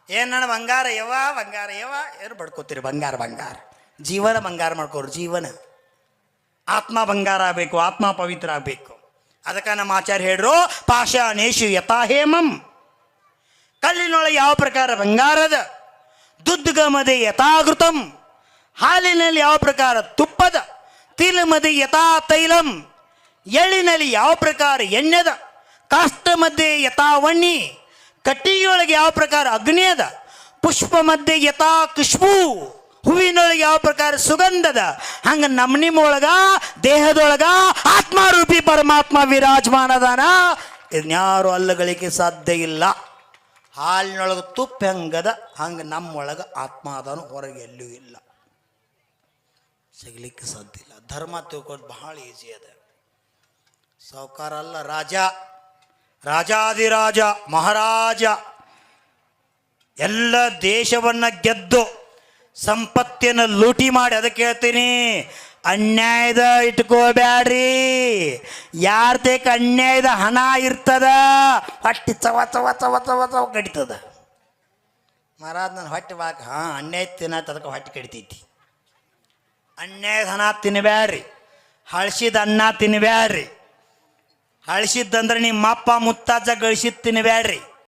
ಏನಣ್ಣ ಬಂಗಾರ ಯವ ಏನು ಬಡ್ಕೋತೀರಿ? ಬಂಗಾರ ಜೀವನ ಬಂಗಾರ ಮಾಡ್ಕೋರು. ಜೀವನ ಆತ್ಮ ಬಂಗಾರ ಆಗಬೇಕು, ಆತ್ಮ ಪವಿತ್ರ ಆಗಬೇಕು. ಅದಕ್ಕೆ ನಮ್ಮ ಆಚಾರ್ಯ ಹೇಳ್ರು, ಪಾಷಾಣೇಶು ಯಥಾಹೇಮಂ. ಕಲ್ಲಿನೊಳಗೆ ಯಾವ ಪ್ರಕಾರ ಬಂಗಾರದ, ದುದ್ಗಮದೆ ಯಥಾಘೃತಂ. ಹಾಲಿನಲ್ಲಿ ಯಾವ ಪ್ರಕಾರ ತುಪ್ಪದ, ತಿಲಮದೆ ಯಥಾ ತೈಲಂ. ಎಳ್ಳಿನಲ್ಲಿ ಯಾವ ಪ್ರಕಾರ ಎಣ್ಣೆದ, ಕಾಷ್ಟ ಮಧ್ಯೆ ಯಥಾ ವಣ್ಣಿ. ಕಟ್ಟಿಗೆಯೊಳಗೆ ಯಾವ ಪ್ರಕಾರ ಅಗ್ನಿ ಅದ, ಪುಷ್ಪ ಮಧ್ಯೆ ಯಥಾ ಖುಷ್ಬೂ. ಹೂವಿನೊಳಗೆ ಯಾವ ಪ್ರಕಾರ ಸುಗಂಧದ, ಹಂಗೆ ನಿಮ್ಮೊಳಗ ದೇಹದೊಳಗ ಆತ್ಮಾರೂಪಿ ಪರಮಾತ್ಮ ವಿರಾಜಮಾನದಾನ. ಇದ್ಯಾರು ಅಲ್ಲಗಳಿಗೆ ಸಾಧ್ಯ ಇಲ್ಲ. ಹಾಲಿನೊಳಗೆ ತುಪ್ಪ ಹೆಂಗದ ಹಂಗೆ ನಮ್ಮೊಳಗೆ ಆತ್ಮ ಅದಾನು, ಹೊರಗೆ ಎಲ್ಲೂ ಇಲ್ಲ, ಸಿಗಲಿಕ್ಕೆ ಸಾಧ್ಯ ಇಲ್ಲ. ಧರ್ಮ ತಿಳ್ಕೋದು ಬಹಳ ಈಸಿ ಅದ. ಸಾವುಕಾರ ಅಲ್ಲ, ರಾಜಾದಿರಾಜ ಮಹಾರಾಜ ಎಲ್ಲ ದೇಶವನ್ನು ಗೆದ್ದು ಸಂಪತ್ತಿನ ಲೂಟಿ ಮಾಡಿ. ಅದಕ್ಕೆ ಹೇಳ್ತೀನಿ, ಅನ್ಯಾಯದ ಇಟ್ಕೋಬ್ಯಾಡ್ರಿ. ಯಾರ ತೇಕ ಅನ್ಯಾಯದ ಹಣ ಇರ್ತದ ಹೊಟ್ಟೆ ಚವ ಚವ ಚವ ಚವ ಚವ ಕಡಿತದ. ಮಹಾರಾಜ್ ನನ್ನ ಹೊಟ್ಟೆ ಬಾಕ ಅನ್ಯಾಯ ತಿನ್ನತ್ತ, ಅದಕ್ಕೆ ಹೊಟ್ಟೆ ಕಡಿತೈತಿ. ಅನ್ಯಾಯದ ಹಣ ತಿನ್ನಬ್ಯಾಡ್ರಿ, ಹಳಸಿದ ಅನ್ನ ತಿನ್ನಬ್ಯಾಡ್ರಿ. ಹಳಸಿದ್ದಂದ್ರೆ ನಿಮ್ಮ ಅಪ್ಪ ಮುತ್ತಾಜ ಗಳಿಸಿದ್ ತಿನ್ನಬ್ಯಾಡ್ರಿ.